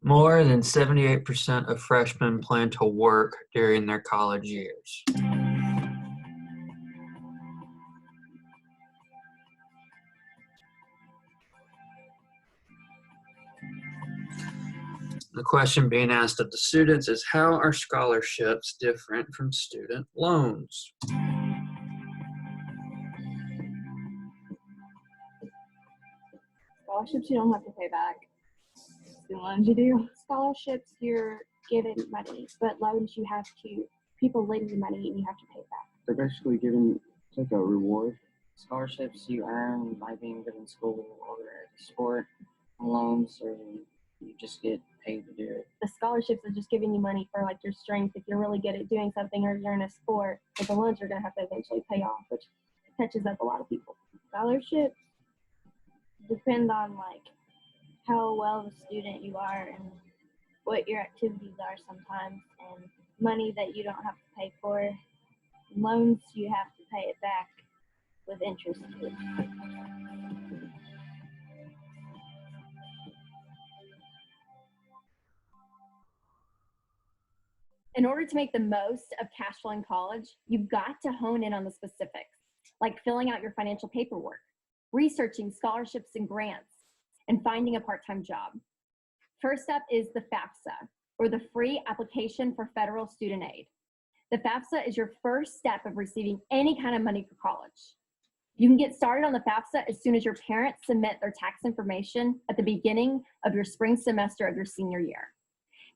More than 78% of freshmen plan to work during their college years. The question being asked of the students is, how are scholarships different from student loans? Scholarships you don't have to pay back. Student loans you do. Scholarships, you're given money, but loans you have to, people lend you money and you have to pay it back. They're basically giving, it's like a reward. Scholarships you earn by being good in school or at a sport. Loans, or you just get paid to do it. The scholarships are just giving you money for like your strength if you're really good at doing something or you're in a sport, but the loans you're going to have to eventually pay off, which catches up a lot of people. Scholarships depend on like how well of a student you are and what your activities are sometimes, and money that you don't have to pay for. Loans you have to pay it back with interest. In order to make the most of cash flow in college, you've got to hone in on the specifics, like filling out your financial paperwork, researching scholarships and grants, and finding a part-time job. First up is the FAFSA, or the Free Application for Federal Student Aid. The FAFSA is your first step of receiving any kind of money for college. You can get started on the FAFSA as soon as your parents submit their tax information at the beginning of your spring semester of your senior year.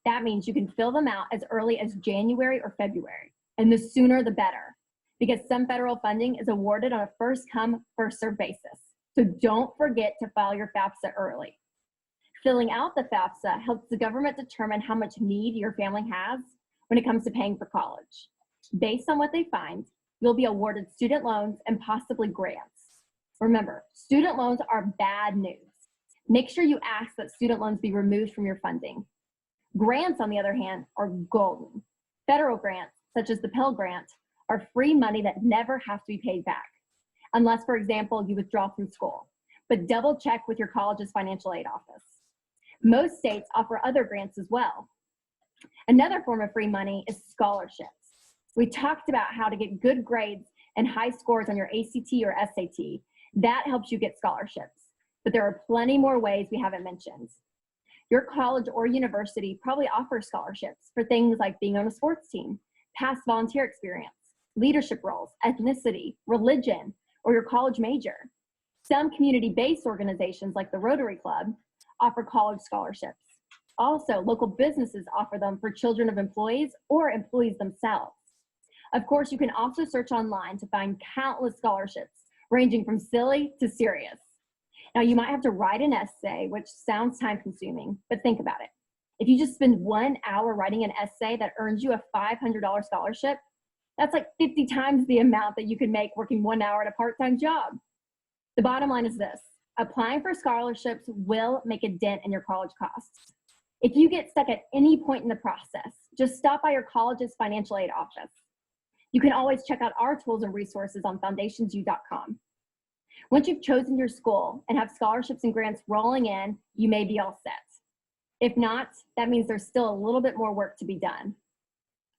That means you can fill them out as early as January or February, and the sooner the better, because some federal funding is awarded on a first-come, first-served basis. So don't forget to file your FAFSA early. Filling out the FAFSA helps the government determine how much need your family has when it comes to paying for college. Based on what they find, you'll be awarded student loans and possibly grants. Remember, student loans are bad news. Make sure you ask that student loans be removed from your funding. Grants, on the other hand, are golden. Federal grants, such as the Pell Grant, are free money that never has to be paid back, unless, for example, you withdraw from school. But double check with your college's financial aid office. Most states offer other grants as well. Another form of free money is scholarships. We talked about how to get good grades and high scores on your ACT or SAT. That helps you get scholarships, but there are plenty more ways we haven't mentioned. Your college or university probably offers scholarships for things like being on a sports team, past volunteer experience, leadership roles, ethnicity, religion, or your college major. Some community-based organizations like the Rotary Club offer college scholarships. Also, local businesses offer them for children of employees or employees themselves. Of course, you can also search online to find countless scholarships, ranging from silly to serious. Now, you might have to write an essay, which sounds time-consuming, but think about it. If you just spend 1 hour writing an essay that earns you a $500 scholarship, that's like 50 times the amount that you could make working 1 hour at a part-time job. The bottom line is this: applying for scholarships will make a dent in your college costs. If you get stuck at any point in the process, just stop by your college's financial aid office. You can always check out our tools and resources on foundationsu.com. Once you've chosen your school and have scholarships and grants rolling in, you may be all set. If not, that means there's still a little bit more work to be done.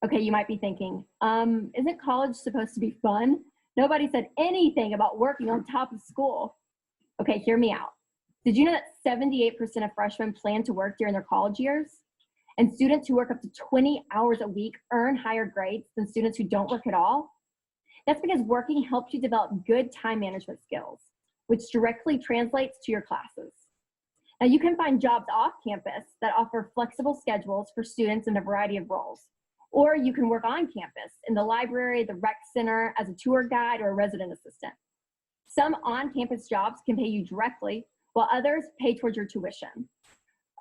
Okay, you might be thinking, isn't college supposed to be fun? Nobody said anything about working on top of school. Okay, hear me out. Did you know that 78% of freshmen plan to work during their college years? And students who work up to 20 hours a week earn higher grades than students who don't work at all? That's because working helps you develop good time management skills, which directly translates to your classes. Now, you can find jobs off campus that offer flexible schedules for students in a variety of roles. Or you can work on campus in the library, the rec center, as a tour guide or a resident assistant. Some on-campus jobs can pay you directly, while others pay towards your tuition.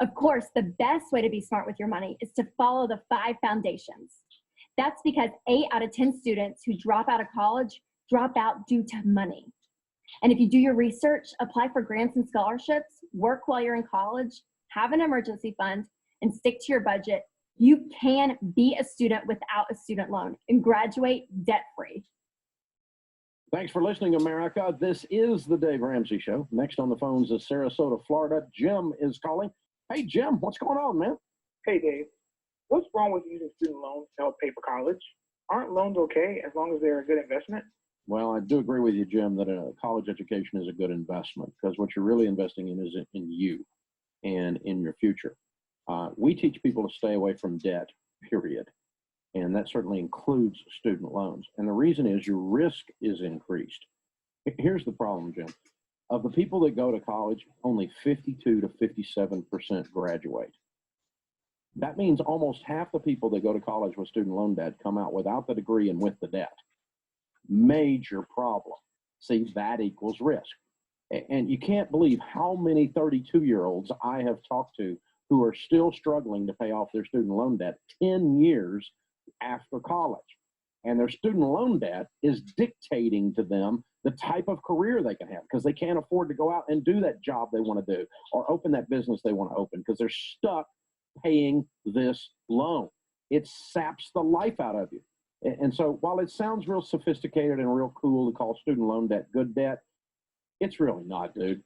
Of course, the best way to be smart with your money is to follow the 5 foundations. That's because 8 out of 10 students who drop out of college drop out due to money. And if you do your research, apply for grants and scholarships, work while you're in college, have an emergency fund, and stick to your budget, you can be a student without a student loan and graduate debt-free. Thanks for listening, America. This is the Dave Ramsey Show. Next on the phones is Sarasota, Florida. Jim is calling. Hey, Jim, what's going on, man? Hey, Dave. What's wrong with using student loans to help pay for college? Aren't loans okay as long as they're a good investment? Well, I do agree with you, Jim, that a college education is a good investment because what you're really investing in is in you and in your future. We teach people to stay away from debt, period. And that certainly includes student loans. And the reason is your risk is increased. Here's the problem, Jim. Of the people that go to college, only 52 to 57% graduate. That means almost half the people that go to college with student loan debt come out without the degree and with the debt. Major problem. See, that equals risk. And you can't believe how many 32-year-olds I have talked to who are still struggling to pay off their student loan debt 10 years after college. And their student loan debt is dictating to them the type of career they can have because they can't afford to go out and do that job they want to do or open that business they want to open because they're stuck paying this loan. It saps the life out of you. And so while it sounds real sophisticated and real cool to call student loan debt good debt, it's really not, dude.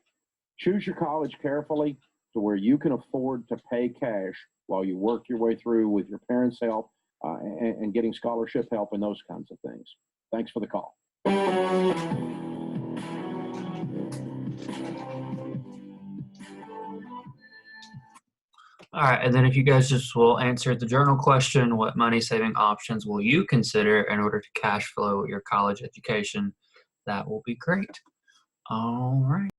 Choose your college carefully to where you can afford to pay cash while you work your way through with your parents' help and getting scholarship help and those kinds of things. Thanks for the call. All right, and then if you guys just will answer the journal question, what money saving options will you consider in order to cash flow your college education? That will be great. All right.